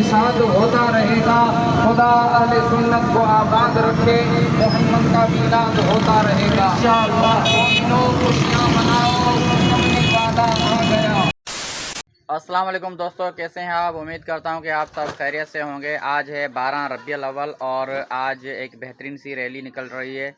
साथ होता रहेगा। खुदा अहले सुन्नत को आबाद रखे, मोहम्मद का मिलाद होता रहेगा इंशाअल्लाह। मोमिनो खुशियाँ मनाओ, कमली वाला आ गया। अस्सलाम वालेकुम दोस्तों, कैसे हैं आप? उम्मीद करता हूं कि आप सब खैरियत से होंगे। आज है 12 रबीउल अव्वल और आज एक बेहतरीन सी रैली निकल रही है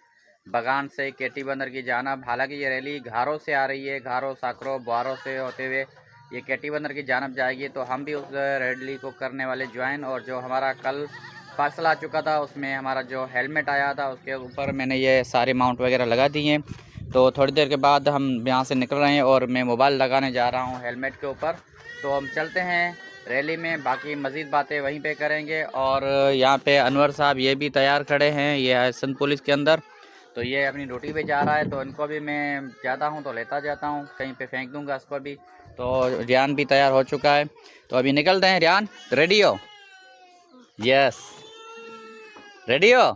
बगान से केटी बंदर की जानब। हालांकि ये रैली घारों से आ रही है, घारों, साकरों, बुआरों से होते हुए ये केटी बंदर की जानब जाएगी। तो हम भी उस रैली को करने वाले ज्वाइन। और जो हमारा कल पार्सल आ चुका था उसमें हमारा जो हेलमेट आया था उसके ऊपर मैंने ये सारे माउंट वगैरह लगा दिए हैं। तो थोड़ी देर के बाद हम यहाँ से निकल रहे हैं और मैं मोबाइल लगाने जा रहा हूँ हेलमेट के ऊपर। तो हम चलते हैं रैली में, बाकी मज़ीद बातें वहीं पे करेंगे। और यहाँ पे अनवर साहब ये भी तैयार खड़े हैं, ये है सिंध पुलिस के अंदर। तो ये अपनी ड्यूटी पे जा रहा है, तो इनको भी मैं जाता हूँ तो लेता जाता हूँ, कहीं पे फेंक दूँगा इसको भी। तो रियान भी तैयार हो चुका है, तो अभी निकलते हैं। रियान रेडी हो? यस रेडी हो?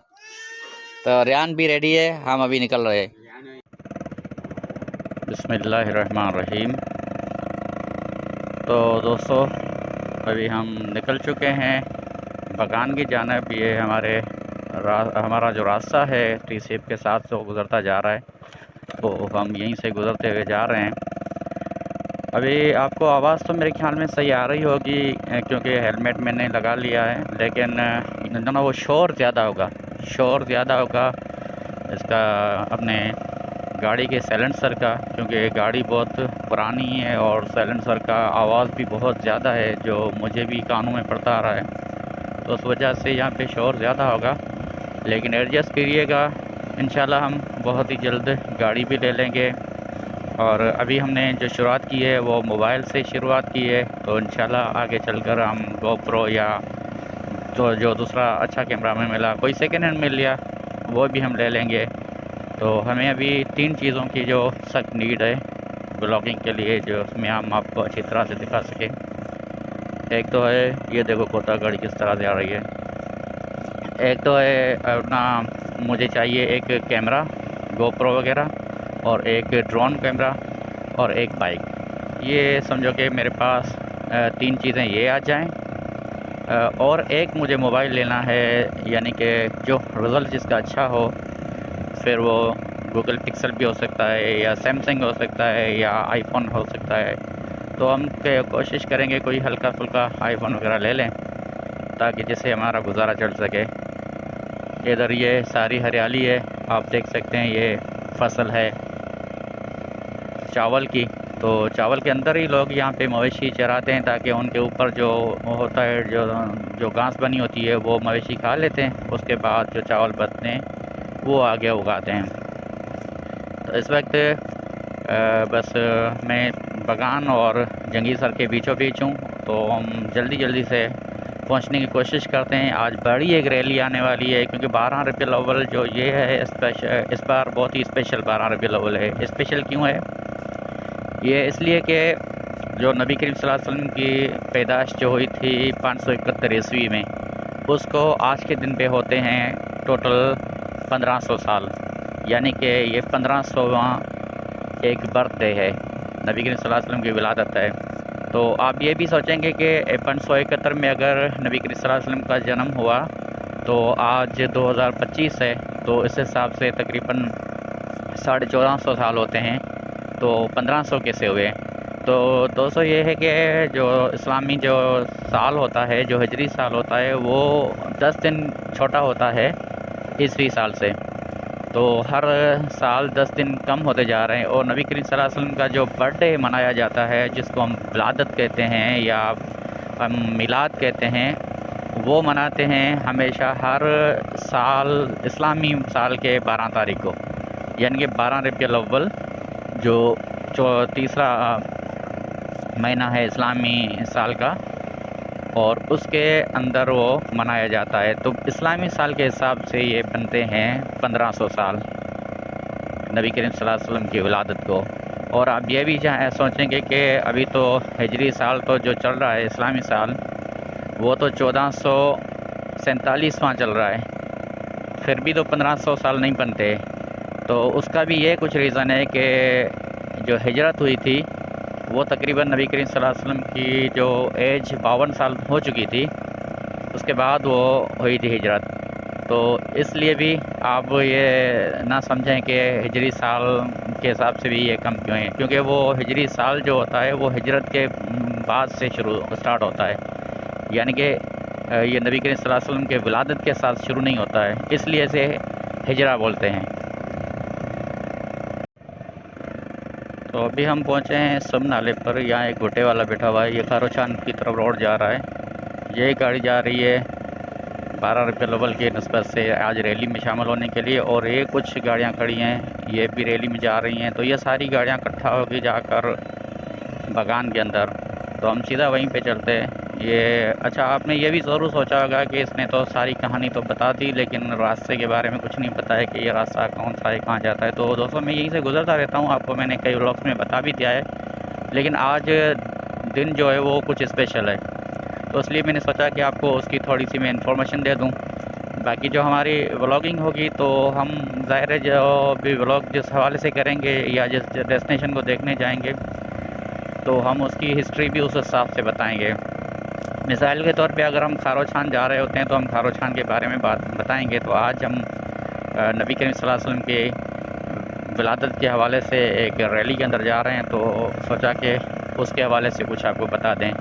तो रियान भी रेडी है, हम अभी निकल रहे हैं। बिस्मिल्लाहिर्रहमानिर्रहीम। तो दोस्तों अभी हम निकल चुके हैं बगान की जानब। ये हमारा जो रास्ता है टी सेप के साथ से गुज़रता जा रहा है, तो हम यहीं से गुज़रते हुए जा रहे हैं। अभी आपको आवाज़ तो मेरे ख्याल में सही आ रही होगी क्योंकि हेलमेट मैंने लगा लिया है, लेकिन ना वो शोर ज़्यादा होगा, शोर ज़्यादा होगा इसका अपने गाड़ी के साइलेंसर का, क्योंकि गाड़ी बहुत पुरानी है और साइलेंसर का आवाज़ भी बहुत ज़्यादा है जो मुझे भी कानों में पड़ता आ रहा है। तो उस वजह से यहाँ पे शोर ज़्यादा होगा, लेकिन एडजस्ट करिएगा। इंशाल्लाह हम बहुत ही जल्द गाड़ी भी ले लेंगे। और अभी हमने जो शुरुआत की है वो मोबाइल से शुरुआत की है, तो इंशाल्लाह आगे चलकर हम गोप्रो या तो जो दूसरा अच्छा कैमरा हमें मिला, कोई सेकेंड हैंड मिल लिया, वो भी हम ले लेंगे। तो हमें अभी 3 चीज़ों की जो सख्त नीड है ब्लॉगिंग के लिए, जो उसमें हम आपको अच्छी तरह से दिखा सकें। एक तो है ये देखो कोता गाड़ी किस तरह से आ रही है। एक तो है अपना मुझे चाहिए एक कैमरा गोप्रो वगैरह, और एक ड्रोन कैमरा, और एक बाइक। ये समझो कि मेरे पास 3 चीज़ें ये आ जाएं। और एक मुझे मोबाइल लेना है, यानी कि जो रिज़ल्ट जिसका अच्छा हो, फिर वो गूगल पिक्सल भी हो सकता है या सैमसंग हो सकता है या आईफोन हो सकता है। तो हम कोशिश करेंगे कोई हल्का फुल्का आईफोन वगैरह ले लें ताकि जिससे हमारा गुजारा चल सके। इधर ये सारी हरियाली है, आप देख सकते हैं, ये फसल है चावल की। तो चावल के अंदर ही लोग यहाँ पे मवेशी चराते हैं ताकि उनके ऊपर जो होता है, जो घास बनी होती है वो मवेशी खा लेते हैं। उसके बाद जो चावल बचते हैं वो आगे उगाते हैं। तो इस वक्त बस मैं बगान और जंगी सर के बीचों बीच हूँ, तो हम जल्दी जल्दी से पहुँचने की कोशिश करते हैं। आज बड़ी एक रैली आने वाली है, क्योंकि 12 रबीउल अव्वल जो ये है स्पेशल, इस बार बहुत ही स्पेशल 12 रबीउल अव्वल है। स्पेशल क्यों है? ये इसलिए कि जो नबी करीम सल्लल्लाहु अलैहि वसल्लम की पैदाइश जो हुई थी 571 ईस्वी में, उसको आज के दिन पे होते हैं टोटल 1500 साल, यानी कि ये 1500वां एक बर्थडे है, नबी करीम सल्लल्लाहु अलैहि वसल्लम की विलादत है। तो आप ये भी सोचेंगे कि 571 में अगर नबी करीम सल्लल्लाहु अलैहि वसल्लम का जन्म हुआ तो आज 2025 है, तो इस हिसाब से तकरीबन 1450 साल होते हैं, तो 1500 कैसे हुए? तो दोस्तों ये है कि जो इस्लामी जो साल होता है, जो हिजरी साल होता है, वो 10 दिन छोटा होता है ईसवी साल से। तो हर साल 10 दिन कम होते जा रहे हैं। और नबी करीम सल्लल्लाहु अलैहि वसल्लम का जो बर्थडे मनाया जाता है, जिसको हम विलादत कहते हैं या हम मिलाद कहते हैं, वो मनाते हैं हमेशा हर साल इस्लामी साल के 12 तारीख को, यानी कि 12 रबीउल अव्वल जो तीसरा महीना है इस्लामी साल का, और उसके अंदर वो मनाया जाता है। तो इस्लामी साल के हिसाब से ये बनते हैं 1500 साल नबी करीम सल्लल्लाहु अलैहि वसल्लम की विलादत को। और आप ये भी सोचेंगे कि अभी तो हिजरी साल तो जो चल रहा है इस्लामी साल, वो तो 1447वां चल रहा है, फिर भी तो 1500 साल नहीं बनते। तो उसका भी ये कुछ रीज़न है कि जो हिजरत हुई थी वो तकरीबन नबी करीम सल्लल्लाहु अलैहि वसल्लम की जो एज 52 साल हो चुकी थी, उसके बाद वो हुई थी हिजरत। तो इसलिए भी आप ये ना समझें कि हिजरी साल के हिसाब से भी ये कम क्यों है, क्योंकि वो हिजरी साल जो होता है वो हिजरत के बाद से शुरू स्टार्ट होता है, यानी कि ये नबी करीम सल्लल्लाहु अलैहि वसल्लम के विलादत के साथ शुरू नहीं होता है, इसलिए इसे हिजरा बोलते हैं। तो अभी हम पहुँचे हैं सब नाले पर। यहाँ एक भुट्टे वाला बैठा हुआ है, ये खारोचान की तरफ रोड जा रहा है। ये गाड़ी जा रही है 12 रुपये लेवल के नस्बत से आज रैली में शामिल होने के लिए, और ये कुछ गाड़ियाँ खड़ी हैं, ये भी रैली में जा रही हैं। तो ये सारी गाड़ियाँ इकट्ठा होगी जाकर बगान के अंदर। तो हम सीधा वहीं पे चलते हैं। ये अच्छा, आपने ये भी ज़रूर सोचा होगा कि इसने तो सारी कहानी तो बता दी, लेकिन रास्ते के बारे में कुछ नहीं पता है कि ये रास्ता कौन सा है, कहाँ जाता है। तो दोस्तों, मैं यहीं से गुजरता रहता हूँ, आपको मैंने कई व्लॉग्स में बता भी दिया है, लेकिन आज दिन जो है वो कुछ स्पेशल है, तो इसलिए मैंने सोचा कि आपको उसकी थोड़ी सी मैं इन्फॉर्मेशन दे दूं। बाकी जो हमारी व्लॉगिंग होगी तो हम ज़ाहिर है जो भी व्लॉग जिस हवाले से करेंगे या जिस डेस्टिनेशन को देखने जाएंगे तो हम उसकी हिस्ट्री भी उस हिसाब से बताएंगे। मिसाल के तौर पे अगर हम खारोछान जा रहे होते हैं तो हम खारोछान के बारे में बात बताएंगे। तो आज हम नबी करीम सल्लल्लाहु अलैहि वसल्लम के विलादत के हवाले से एक रैली के अंदर जा रहे हैं, तो सोचा कि उसके हवाले से कुछ आपको बता दें।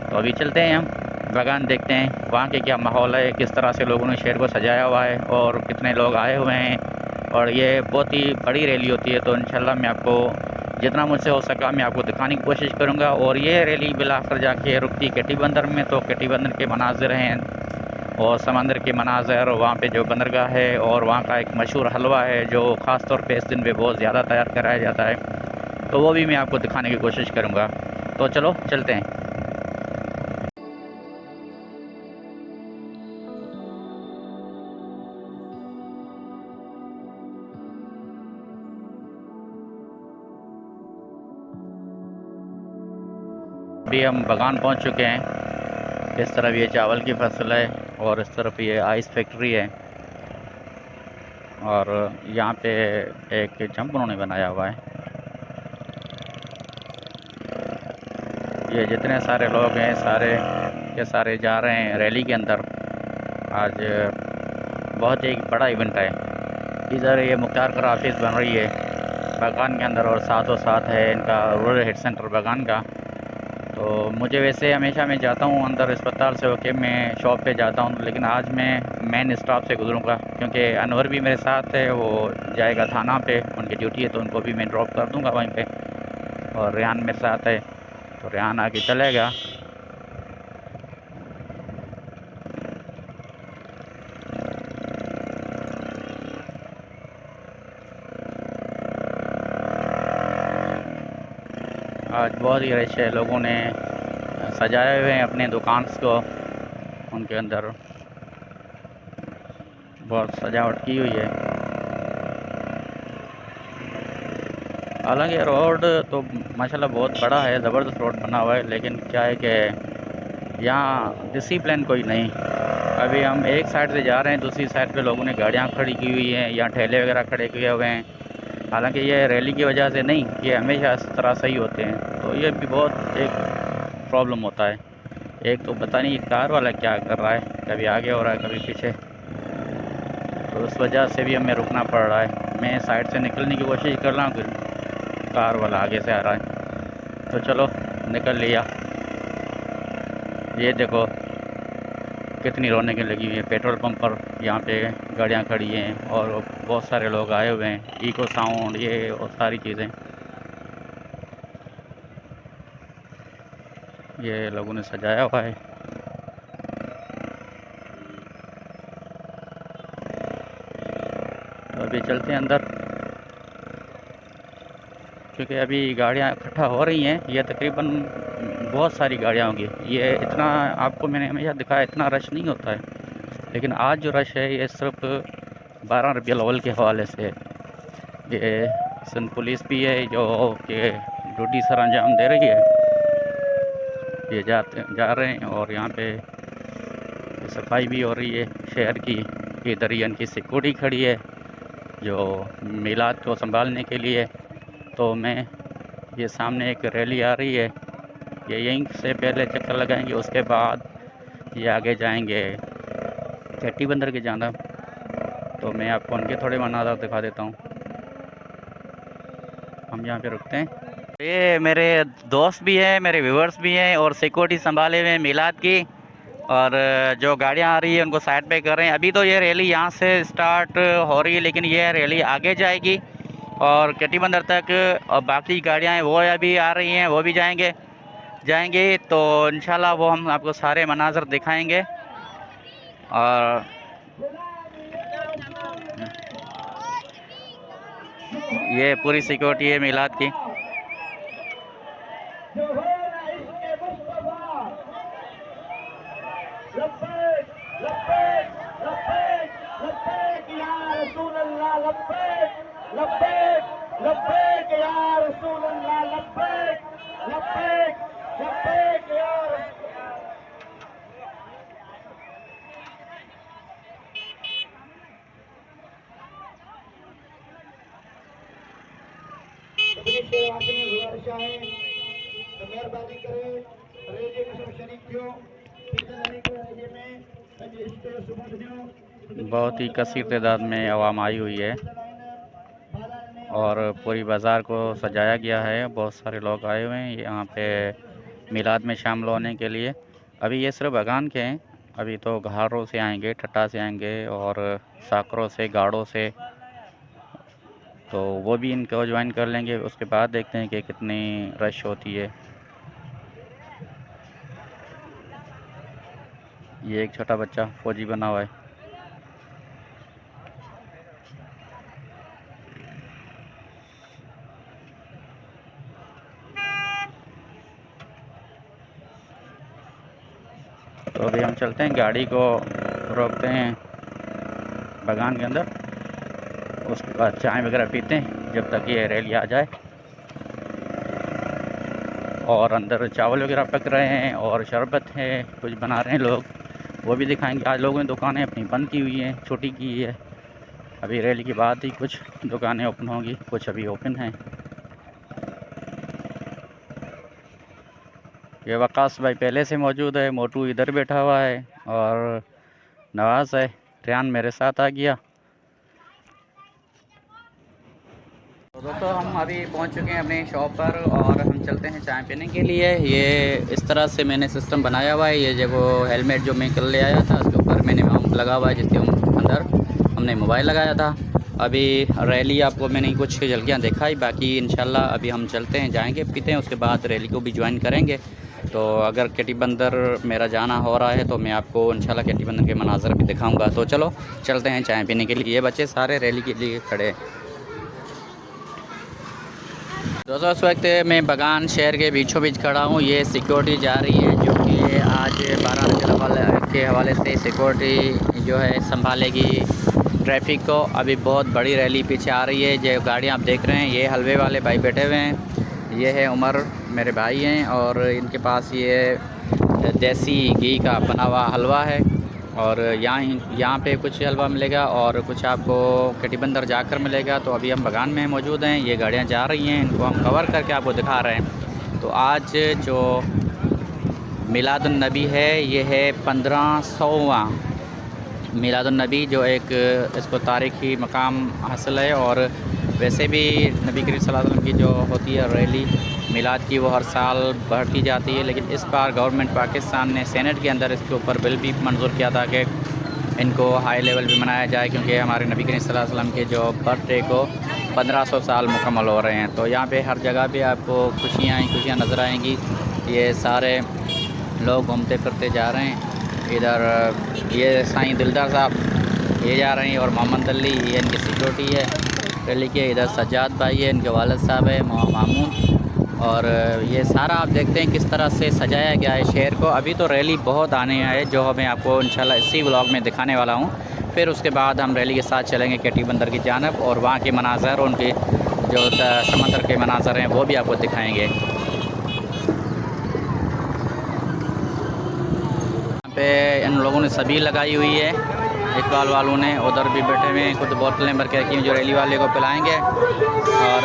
तो अभी चलते हैं, हम बगान देखते हैं वहाँ के क्या माहौल है, किस तरह से लोगों ने शहर को सजाया हुआ है और कितने लोग आए हुए हैं। और ये बहुत ही बड़ी रैली होती है, तो इंशाल्लाह मैं आपको जितना मुझसे हो सका मैं आपको दिखाने की कोशिश करूँगा। और ये रैली बिलाकर जाके रुकती केटी बंदर में, तो केटी बंदर के मनाजिर हैं और समंदर के मनाजिर, वहाँ पे जो बंदरगाह है और वहाँ का एक मशहूर हलवा है जो ख़ास तौर पे इस दिन पे बहुत ज़्यादा तैयार कराया जाता है, तो वो भी मैं आपको दिखाने की कोशिश करूँगा। तो चलो चलते हैं। अभी हम बगान पहुंच चुके हैं। इस तरफ ये चावल की फसल है और इस तरफ ये आइस फैक्ट्री है, और यहाँ पे एक जंप उन्होंने बनाया हुआ है। ये जितने सारे लोग हैं सारे के सारे जा रहे हैं रैली के अंदर। आज बहुत एक बड़ा इवेंट है। इधर ये मुख्तार कर ऑफिस बन रही है बगान के अंदर, और साथों साथ है इनका रूरल हेल्थ सेंटर बगान का। तो मुझे वैसे हमेशा मैं जाता हूँ अंदर अस्पताल से होके मैं शॉप पे जाता हूँ, लेकिन आज मैं मेन स्टॉप से गुजरूँगा क्योंकि अनवर भी मेरे साथ है, वो जाएगा थाना पे, उनकी ड्यूटी है, तो उनको भी मैं ड्रॉप कर दूँगा वहीं पे। और रेहान मेरे साथ है, तो रेहान आगे चलेगा। आज बहुत ही रश है, लोगों ने सजाए हुए हैं अपने दुकान को, उनके अंदर बहुत सजावट की हुई है। हालांकि रोड तो माशाल्लाह बहुत बड़ा है, ज़बरदस्त रोड बना हुआ है, लेकिन क्या है कि यहाँ डिसिप्लिन कोई नहीं। अभी हम एक साइड से जा रहे हैं, दूसरी साइड पे लोगों ने गाड़ियाँ खड़ी की हुई हैं या ठेले वगैरह खड़े किए हुए हैं। हालांकि ये रैली की वजह से नहीं, ये हमेशा इस तरह सही होते हैं, तो ये भी बहुत एक प्रॉब्लम होता है। एक तो पता नहीं कार वाला क्या कर रहा है, कभी आगे हो रहा है कभी पीछे, तो उस वजह से भी हमें रुकना पड़ रहा है। मैं साइड से निकलने की कोशिश कर रहा हूँ, फिर कार वाला आगे से आ रहा है, तो चलो निकल लिया। ये देखो कितनी रौनकें लगी हुई है पेट्रोल पंप पर, यहाँ पे गाड़ियाँ खड़ी हैं और बहुत सारे लोग आए हुए हैं। इको साउंड ये और सारी चीज़ें ये लोगों ने सजाया हुआ है। तो अभी चलते हैं अंदर, क्योंकि अभी गाड़ियाँ इकट्ठा हो रही हैं। ये तकरीबन बहुत सारी गाड़ियाँ होंगी। ये इतना आपको मैंने हमेशा दिखाया इतना रश नहीं होता है, लेकिन आज जो रश है ये सिर्फ 12 रबीउल अव्वल के हवाले से है। ये सिंध पुलिस भी है जो कि ड्यूटी सर अंजाम दे रही है। ये जा रहे हैं और यहाँ पे सफाई भी हो रही है शहर की। इधर ही इनकी सिक्योरिटी खड़ी है जो मिलाद को संभालने के लिए। तो मैं ये सामने एक रैली आ रही है, ये यहीं से पहले चक्कर लगाएंगे, उसके बाद ये आगे जाएंगे चट्टी बंदर की जानब। तो मैं आपको उनके थोड़े मनाज़र दिखा देता हूँ। हम यहाँ पे रुकते हैं। ये मेरे दोस्त भी हैं, मेरे व्यूवर्स भी हैं और सिक्योरिटी संभाले हुए हैं मिलाद की। और जो गाड़ियाँ आ रही है उनको साइड पे कर रहे हैं। अभी तो ये रैली यहाँ से स्टार्ट हो रही है, लेकिन ये रैली आगे जाएगी और चट्टी बंदर तक। और बाकी गाड़ियाँ हैं वो अभी आ रही हैं, वो भी जाएंगे तो इंशाल्लाह वो हम आपको सारे मनाज़र दिखाएंगे। और ये पूरी सिक्योरिटी है मिलाद की। मेहरबानी करें रेडियो में सब शरीक थियो बहुत ही कसीर तादाद में आवाम आई हुई है और पूरी बाज़ार को सजाया गया है। बहुत सारे लोग आए हुए हैं यहाँ पे मिलाद में शामिल होने के लिए। अभी ये सिर्फ बगान के हैं, अभी तो घारों से आएंगे, ठट्टा से आएंगे और साकरों से, गाड़ों से, तो वो भी इनको ज्वाइन कर लेंगे। उसके बाद देखते हैं कि कितनी रश होती है। ये एक छोटा बच्चा फौजी बना हुआ है। तो अभी हम चलते हैं, गाड़ी को रोकते हैं बागान के अंदर, उसके बाद चाय वगैरह पीते हैं जब तक ये रैली आ जाए। और अंदर चावल वगैरह पक रहे हैं और शरबत है, कुछ बना रहे हैं लोग, वो भी दिखाएंगे। आज लोगों ने दुकानें अपनी बंद की हुई हैं, छोटी की है। अभी रैली के बाद ही कुछ दुकानें ओपन होंगी, कुछ अभी ओपन हैं। ये वकास भाई पहले से मौजूद है, मोटू इधर बैठा हुआ है और नवाज़ है, रियान मेरे साथ आ गया। तो दोस्तों हम अभी पहुंच चुके हैं अपने शॉप पर और हम चलते हैं चाय पीने के लिए। ये इस तरह से मैंने सिस्टम बनाया हुआ है। ये जगह हेलमेट जो मैं कल ले आया था उसके ऊपर मैंने माउंट लगा हुआ है, जिसके अंदर हमने मोबाइल लगाया था। अभी रैली आपको मैंने कुछ झलकियाँ दिखाई, बाकी इंशाल्लाह अभी हम चलते हैं, जाएंगे, पीते हैं, उसके बाद रैली को भी ज्वाइन करेंगे। तो अगर चट्टी बंदर मेरा जाना हो रहा है तो मैं आपको इंशाल्लाह चट्टी बंदर के मनाज़र भी दिखाऊंगा। तो चलो चलते हैं चाय पीने के लिए। ये बच्चे सारे रैली के लिए खड़े हैं। दोस्तों इस वक्त मैं बगान शहर के बीचों बीच खड़ा हूँ। ये सिक्योरिटी जा रही है जो कि आज 12 रजब के हवाले से सिक्योरिटी जो है संभालेगी ट्रैफिक को। अभी बहुत बड़ी रैली पीछे आ रही है। जो गाड़ियाँ आप देख रहे हैं, ये हलवे वाले भाई बैठे हुए हैं। ये है उमर, मेरे भाई हैं, और इनके पास ये देसी घी का बना हुआ हलवा है। और यहाँ पे कुछ हलवा मिलेगा और कुछ आपको चट्टी बंदर जाकर मिलेगा। तो अभी हम बगान में मौजूद हैं, ये गाड़ियाँ जा रही हैं, इनको हम कवर करके आपको दिखा रहे हैं। तो आज जो मिलादुन्नबी है, ये है 1500वां मिलादुन्नबी, जो एक इसको तारीख़ी मकाम हासिल है। और वैसे भी नबी करीम सल्लल्लाहु अलैहि वसल्लम की जो होती है रैली मिलाद की, वो हर साल बढ़ती जाती है। लेकिन इस बार गवर्नमेंट पाकिस्तान ने सेनेट के अंदर इसके ऊपर बिल भी मंजूर किया था कि इनको हाई लेवल भी मनाया जाए, क्योंकि हमारे नबी करीम सल्लल्लाहु अलैहि वसल्लम के जो बर्थडे को 1500 साल मुकम्मल हो रहे हैं। तो यहाँ पे हर जगह पे आपको खुशियाँ ही खुशियाँ नज़र आएंगी। ये सारे लोग घूमते फिरते जा रहे हैं। इधर ये साईं दिलदार साहब ये जा रहे हैं और मोहम्मद अली, ये इनकी सिक्योरिटी है रैली के। इधर सज्जाद भाई है, इनके वालिद साहब है मामून। और ये सारा आप देखते हैं किस तरह से सजाया गया है शहर को। अभी तो रैली बहुत आने है, जो मैं आपको इंशाल्लाह इसी व्लॉग में दिखाने वाला हूँ। फिर उसके बाद हम रैली के साथ चलेंगे चट्टी बंदर की जानब और वहाँ के मनाज़र, उनके जो समंदर के मनाज़र हैं वो भी आपको दिखाएँगे। यहाँ पे इन लोगों ने सभी लगाई हुई है, इकबाल वालों ने उधर भी बैठे हुए हैं, खुद बोतलें भर के रखी हुई जो रैली वाले को पिलाएंगे। और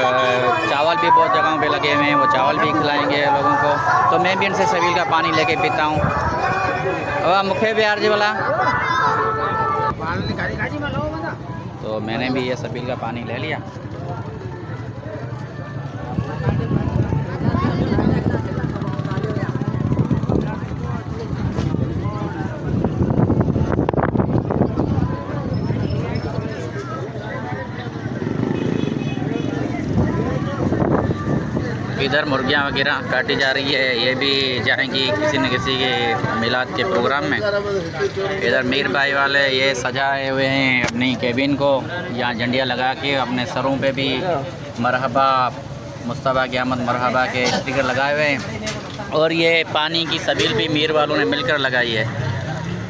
चावल भी बहुत जगहों पे लगे हुए हैं, वो चावल भी खिलाएंगे लोगों को। तो मैं भी इनसे सबील का पानी लेके पीता हूँ। अब मुखे बिहार जी वाला। तो मैंने भी ये सबील का पानी ले लिया। इधर मुर्गियाँ वगैरह काटी जा रही है, ये भी जाएंगी किसी न किसी के मिलाद के प्रोग्राम में। इधर मीर भाई वाले ये सजाए हुए हैं अपनी केबिन को, यहाँ झंडियाँ लगा के अपने सरों पे भी मरहबा मुस्तफ़ा की आमद मरहबा के स्टिकर लगाए हुए हैं। और ये पानी की सबील भी मीर वालों ने मिलकर लगाई है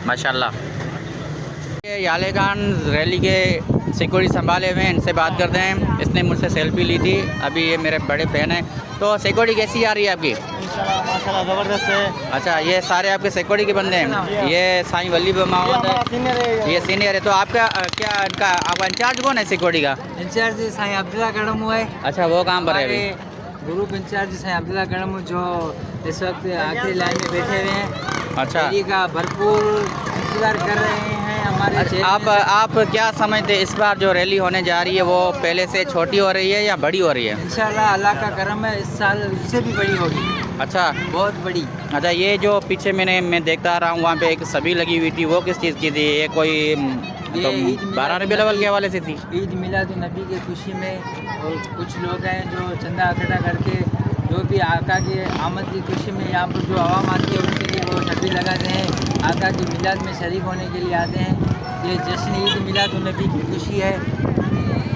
माशाल्लाह। ये याले खान रैली के सिक्योरिटी संभाले हुए हैं, इनसे बात करते हैं। इसने मुझसे सेल्फी ली थी, अभी ये मेरे बड़े फैन हैं। तो सिक्योरिटी कैसी आ रही है आपकी? माशाल्लाह ज़बरदस्त है। अच्छा, ये सारे आपके सिक्योरिटी के बंदे हैं। ये साईं वली माहौद है, ये सीनियर है। तो आपका क्या इनका आपका इंचार्ज कौन है सिक्योरिटी का? इंचार्ज साईं अब्दुल्ला गड़मू है। अच्छा, वो काम पर है अभी? ग्रुप इंचार्ज साईं अब्दुल्ला गड़मू जो इस वक्त आखिरी लाइन में बैठे हुए हैं। अच्छा, रैली का भरपूर इंतजार कर रहे हैं हमारे। अच्छा, आप क्या समझते इस बार जो रैली होने जा रही है वो पहले से छोटी हो रही है या बड़ी हो रही है? इंशाल्लाह अल्लाह का करम है, इस साल उससे भी बड़ी होगी। अच्छा, बहुत बड़ी। अच्छा, ये जो पीछे मैं देखता आ रहा हूँ वहाँ पे एक सभी लगी हुई थी, वो किस चीज़ की थी? ये कोई ये ईद 12 रबी अव्वल के हवाले से थी? ईद मिलाद नबी की खुशी में। और कुछ लोग हैं जो चंदा इकट्ठा करके जो भी आका की आमद की खुशी में यहाँ पर जो आवाम आती है उनके लिए वो छबी लगाते हैं, आका की मिलाद में शरीक होने के लिए आते हैं। ये जश्न ईद मिलाद नबी की खुशी है।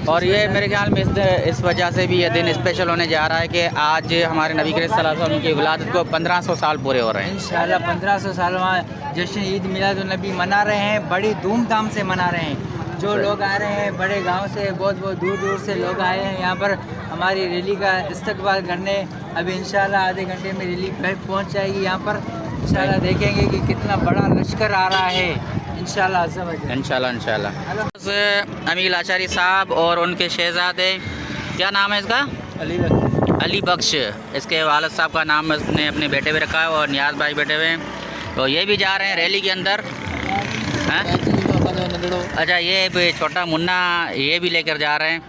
और ये मेरे ख्याल में इस वजह से भी ये दिन स्पेशल होने जा रहा है कि आज हमारे नबी करीम सल्लल्लाहु अलैहि वसल्लम की विलादत को 1500 साल पूरे हो रहे हैं। इंशाल्लाह 1500 साल वहाँ जश्न ईद मिलाद नबी मना रहे हैं, बड़ी धूमधाम से मना रहे हैं। जो लोग आ रहे हैं बड़े गांव से, बहुत बहुत दूर दूर से लोग आए हैं यहाँ पर हमारी रैली का इस्तकबाल करने। अभी इंशाल्लाह आधे घंटे में रैली पहुँच जाएगी यहाँ पर। इंशाल्लाह देखेंगे कि कितना बड़ा लश्कर आ रहा है इंशाल्लाह। इंशाल्लाह अमील आचारी साहब और उनके शहजादे, क्या नाम है इसका? अली बख्श। इसके वालिद साहब का नाम उसने अपने बेटे पे रखा है और नियाज भाई बैठे हुए हैं। तो ये भी जा रहे हैं रैली के अंदर। अच्छा, ये छोटा मुन्ना ये भी लेकर जा रहे हैं।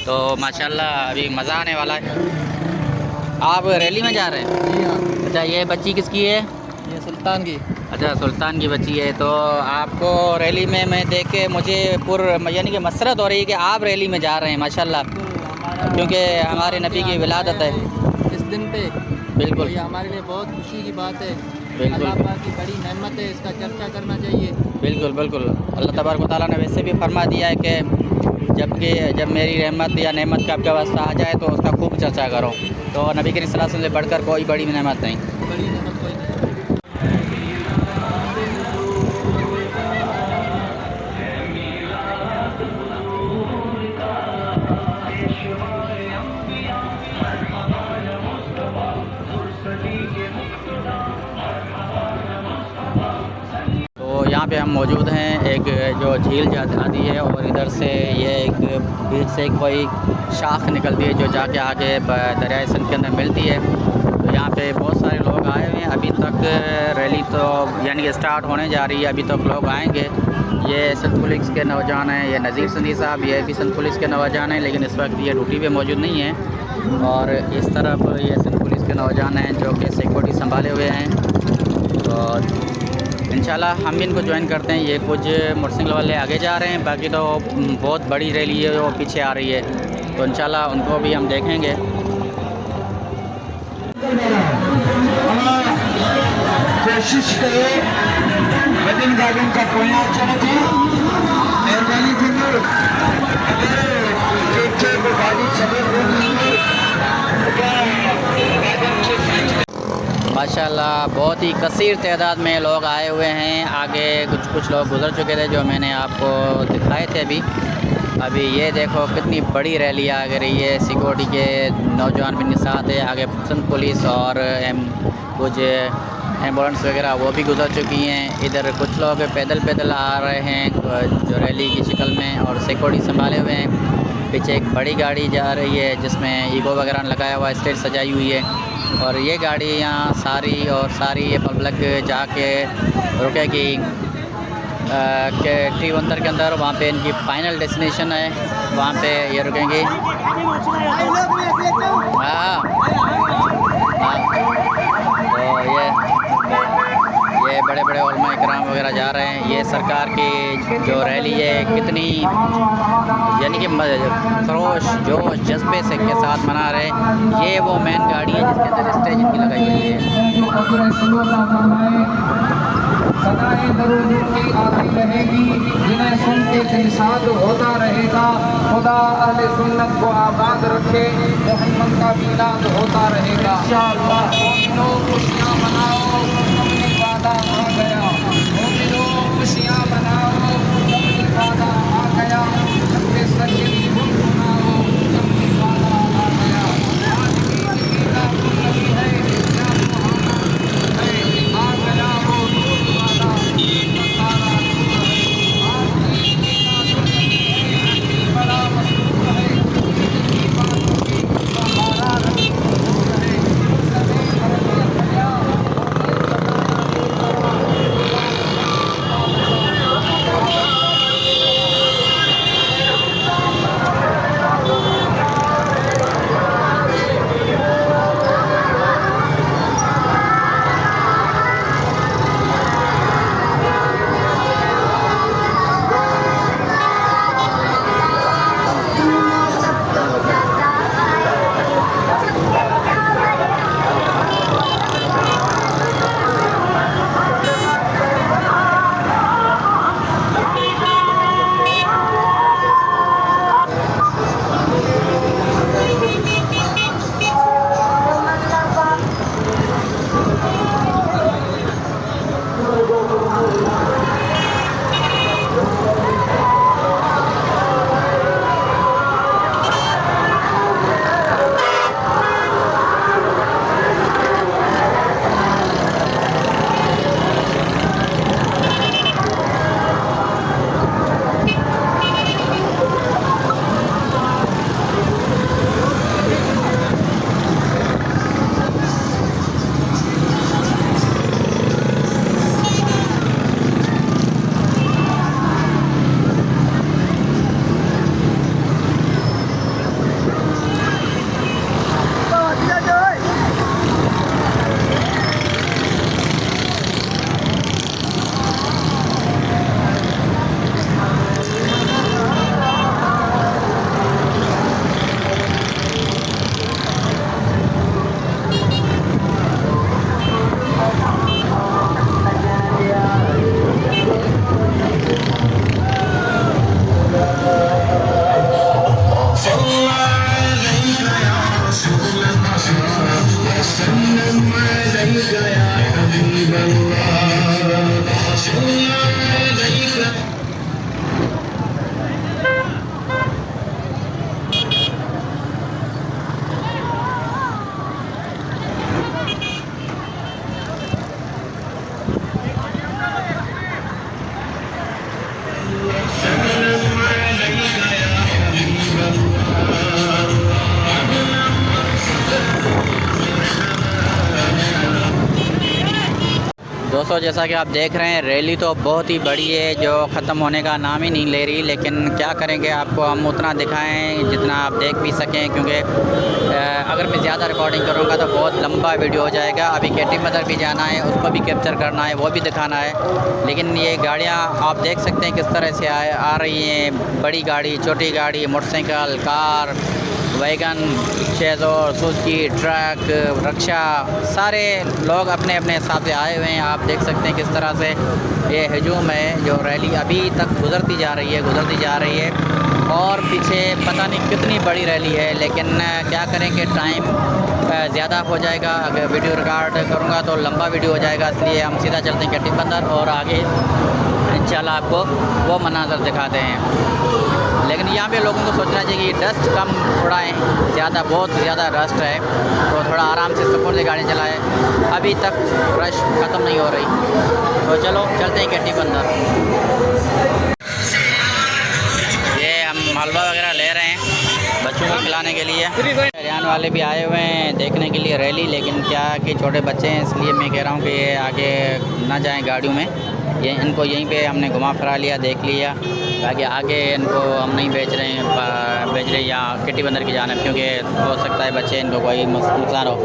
तो माशाल्लाह अभी मज़ा आने वाला है। आप रैली में जा रहे हैं? अच्छा, ये बच्ची किसकी है? ये सुल्तान की। अच्छा, सुल्तान की बच्ची है। तो आपको रैली में मैं देख के मुझे यानी कि मसरत हो रही है कि आप रैली में जा रहे हैं माशाल्लाह, क्योंकि हमारे नबी की विलादत है इस दिन पे। बिल्कुल, ये हमारे लिए बहुत खुशी की बात है। बिल्कुल, अल्लाह पाक की बड़ी नेमत है, इसका चर्चा करना चाहिए। बिल्कुल बिल्कुल। अल्लाह तबारक व तआला ने वैसे भी फरमा दिया है कि जब मेरी रहमत या नेमत का आपका वास्ता आ जाए तो उसका खूब चर्चा करो। तो नबी करीम सल्लल्लाहु अलैहि वसल्लम से बढ़कर कोई बड़ी नेमत नहीं। बड़ी नेमत कोई नहीं। यहाँ पे हम मौजूद हैं, एक जो झील आती है और इधर से ये एक बीच से कोई शाख निकलती है जो जाके आगे दरियाए सिंध के अंदर मिलती है। तो यहाँ पे बहुत सारे लोग आए हुए हैं। अभी तक रैली तो यानी कि स्टार्ट होने जा रही है, अभी तक लोग आएंगे। ये सिंध पुलिस के नौजवान हैं, ये नज़ीर सिंधी साहब, ये भी सिंध पुलिस के नौजवान हैं, लेकिन इस वक्त ये ड्यूटी पे मौजूद नहीं हैं। और इस तरफ ये सिंध पुलिस के नौजवान हैं जो कि सिक्योरिटी संभाले हुए हैं। तो इंशाल्लाह हम भी इनको ज्वाइन करते हैं। ये कुछ मोटरसाइकिल वाले आगे जा रहे हैं, बाकी तो बहुत बड़ी रैली है वो पीछे आ रही है। तो इंशाल्लाह उनको भी हम देखेंगे। कोशिश करें वजन गार्डन का कोयला चले मेहरबानी जरूर गाड़ी चले। माशाल्लाह बहुत ही कसीर तादाद में लोग आए हुए हैं। आगे कुछ लोग गुजर चुके थे जो मैंने आपको दिखाए थे अभी ये देखो कितनी बड़ी रैली आ रही है। सिक्योरिटी के नौजवान भी साथ है, आगे सिंध पुलिस और कुछ एम्बुलेंस वगैरह वो भी गुजर चुकी हैं। इधर कुछ लोग पैदल आ रहे हैं जो रैली की शक्ल में और सिक्योरिटी संभाले हुए हैं। पीछे एक बड़ी गाड़ी जा रही है जिसमें ईगो वगैरह लगाया हुआ है, स्टेज सजाई हुई है। और ये गाड़ी यहाँ सारी और सारी ये पब्लिक जाके रुकेगी के T-1 के अंदर। वहाँ पे इनकी फाइनल डेस्टिनेशन है, वहाँ पे ये रुकेंगी। हाँ हाँ, तो ये बड़े बड़े उलमा इकराम वगैरह जा रहे हैं। ये सरकार की जो रैली है कितनी यानी कि खरोश जोश जज्बे से के साथ मना रहे हैं। ये वो मेन गाड़ी है जिसके अंदर स्टेज इनकी लगाई गई है। सदाएं दरूद की आती रहेगी, जिन्हें सुन के दिल साद होता रहेगा। खुदा अहले सुन्नत को आबाद रखे, मोहम्मद का मिलाद होता रहेगा। मोमिनो खुशियाँ मनाओ, अपनी वादा आ गया। मोमिनो खुशियाँ मनाओ, अपनी वादा आ गया। अपने सच्चे धुन सुनाओ, अपनी वादा आ गया। आज की ईद नबी है, क्या सुहाना है, आ गया वो नूर वाला तारा। आज की ईद नबी है, बड़ा मशहूर है, जिनकी बातों की सहारा रसूल है। सभी अरबियत गया, दोस्तों जैसा कि आप देख रहे हैं रैली तो बहुत ही बड़ी है जो ख़त्म होने का नाम ही नहीं ले रही, लेकिन क्या करेंगे आपको हम उतना दिखाएं जितना आप देख भी सकें, क्योंकि अगर मैं ज़्यादा रिकॉर्डिंग करूँगा तो बहुत लंबा वीडियो हो जाएगा। अभी केटी मदर भी जाना है, उसको भी कैप्चर करना है, वो भी दिखाना है। लेकिन ये गाड़ियाँ आप देख सकते हैं किस तरह से आ रही हैं, बड़ी गाड़ी, छोटी गाड़ी, मोटरसाइकिल, कार, वैगन, शेज़ोर, सुजुकी, ट्रक, रक्षा, सारे लोग अपने अपने हिसाब से आए हुए हैं। आप देख सकते हैं किस तरह से ये हजूम है जो रैली अभी तक गुज़रती जा रही है और पीछे पता नहीं कितनी बड़ी रैली है, लेकिन क्या करेंगे टाइम ज़्यादा हो जाएगा। अगर वीडियो रिकॉर्ड करूँगा तो लंबा वीडियो हो जाएगा, इसलिए हम सीधा चलते हैं केटी बंदर और आगे इंशाल्लाह आपको वो मनाज़र दिखाते हैं। लेकिन यहाँ पे लोगों को सोचना चाहिए कि डस्ट कम उड़ाएँ, बहुत ज़्यादा रस्ट है तो थोड़ा आराम से सुकून से गाड़ी चलाएँ। अभी तक रश ख़त्म नहीं हो रही, तो चलो चलते हैं केटी बंदर। ये हम हलवा वगैरह ले रहे हैं, बच्चों को खिला दिखाने के लिए। हरियाणा वाले भी आए हुए हैं देखने के लिए रैली, लेकिन क्या कि छोटे बच्चे हैं इसलिए मैं कह रहा हूँ कि ये आगे ना जाएं गाड़ियों में। ये इनको यहीं पे हमने घुमा फिरा लिया, देख लिया, बाकी आगे इनको हम नहीं भेज रहे यहाँ केटी बंदर की जानिब, क्योंकि हो सकता है बच्चे इनको कोई नुकसान हो।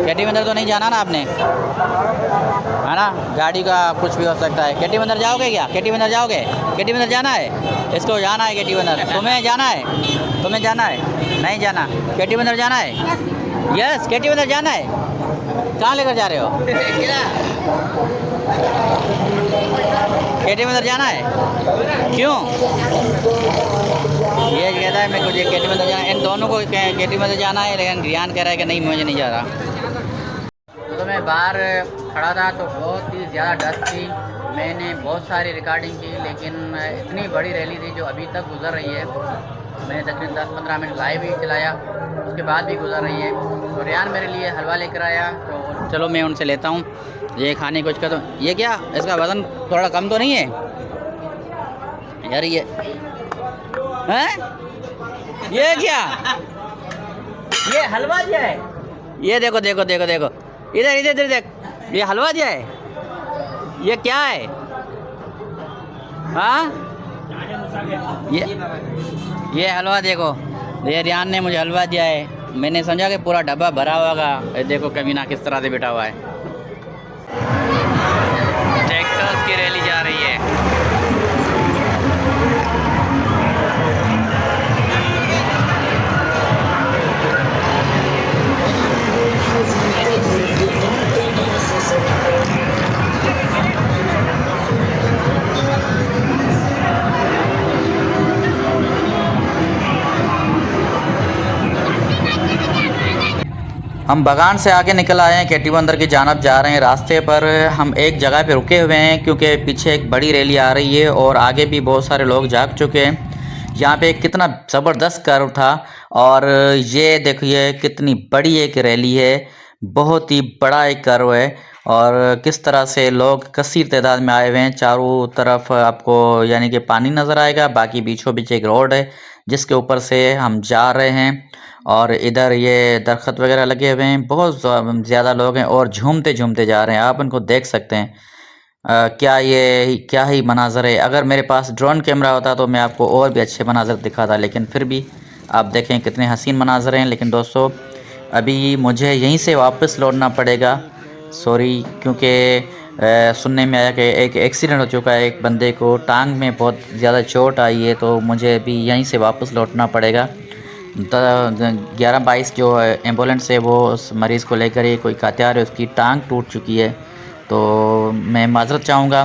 केटी बंदर तो नहीं जाना ना आपने, है ना, गाड़ी का कुछ भी हो सकता है। केटी बंदर जाओगे क्या? केटी बंदर जाओगे? केटी बंदर जाना है, इसको जाना है केटी बंदर। तुम्हें जाना है? तुम्हें जाना है? नहीं जाना। केटी बंदर जाना है? यस, केटी बंदर जाना है। कहाँ लेकर जा रहे हो? केटी बंदर जाना है? क्यों? ये कहता है मेरे को ये केटी बंदर जाना है। इन दोनों को केटी बंदर जाना है, लेकिन रियान कह रहा है कि नहीं मुझे नहीं जा रहा। तो मैं बाहर खड़ा था तो बहुत ही ज़्यादा डस्ट थी। मैंने बहुत सारी रिकॉर्डिंग की, लेकिन इतनी बड़ी रैली थी जो अभी तक गुजर रही है। मैंने तकरीबन 10-15 मिनट लाइव ही चलाया, उसके बाद भी गुजर रही है। तो रियान मेरे लिए हलवा लेकर आया, तो चलो मैं उनसे लेता हूँ ये खाने कुछ का। तो ये क्या, इसका वज़न थोड़ा कम तो नहीं है यार? ये हैं? ये क्या, ये हलवा दिया है? ये देखो देखो देखो देखो, इधर इधर इधर देख, ये हलवा दिया है। ये क्या है? हाँ, ये हलवा देखो, ये रियान ने मुझे हलवा दिया है। मैंने समझा कि पूरा डब्बा भरा होगा। देखो कमीना किस तरह से बैठा हुआ है। ट्रैक्टर्स की रैली जा रही है। हम बगान से आगे निकल आए हैं, केटी बंदर की जानब जा रहे हैं। रास्ते पर हम एक जगह पे रुके हुए हैं क्योंकि पीछे एक बड़ी रैली आ रही है और आगे भी बहुत सारे लोग जाग चुके हैं। यहाँ पे कितना ज़बरदस्त कर्व था और ये देखिए कितनी बड़ी एक रैली है, बहुत ही बड़ा एक कर्व है और किस तरह से लोग कसीर तादाद में आए हुए हैं। चारों तरफ आपको यानी कि पानी नज़र आएगा, बाकी बीचों बीच एक रोड है जिसके ऊपर से हम जा रहे हैं और इधर ये दरख्त वगैरह लगे हुए हैं। बहुत ज़्यादा लोग हैं और झूमते झूमते जा रहे हैं, आप इनको देख सकते हैं। क्या ही मनाज़र है। अगर मेरे पास ड्रोन कैमरा होता तो मैं आपको और भी अच्छे मनाज़र दिखाता, लेकिन फिर भी आप देखें कितने हसीन मनाज़र हैं। लेकिन दोस्तों अभी मुझे यहीं से वापस लौटना पड़ेगा, सॉरी, क्योंकि सुनने में आया कि एक एक्सीडेंट हो चुका है, एक बंदे को टांग में बहुत ज़्यादा चोट आई है, तो मुझे अभी यहीं से वापस लौटना पड़ेगा। 11-22 जो एम्बुलेंस है वो उस मरीज़ को लेकर ही कोई कात्यार है, उसकी टांग टूट चुकी है। तो मैं माज़रत चाहूँगा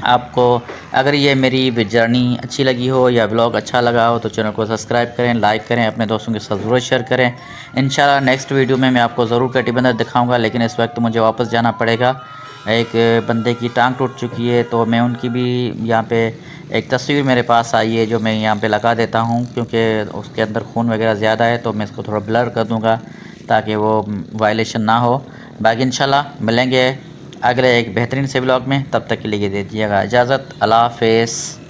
आपको। अगर ये मेरी जर्नी अच्छी लगी हो या व्लॉग अच्छा लगा हो तो चैनल को सब्सक्राइब करें, लाइक करें, अपने दोस्तों के साथ ज़रूर शेयर करें। इंशाल्लाह नेक्स्ट वीडियो में मैं आपको ज़रूर केटी बंदर दिखाऊँगा, लेकिन इस वक्त मुझे वापस जाना पड़ेगा। एक बंदे की टांग टूट चुकी है तो मैं उनकी भी यहाँ पे एक तस्वीर मेरे पास आई है जो मैं यहाँ पे लगा देता हूँ, क्योंकि उसके अंदर खून वगैरह ज़्यादा है तो मैं इसको थोड़ा ब्लर कर दूँगा ताकि वो वायलेशन ना हो। बाकी इंशाल्लाह मिलेंगे अगले एक बेहतरीन से व्लॉग में, तब तक के लिए दे दीजिएगा इजाज़त। अल्लाह हाफ़िज़।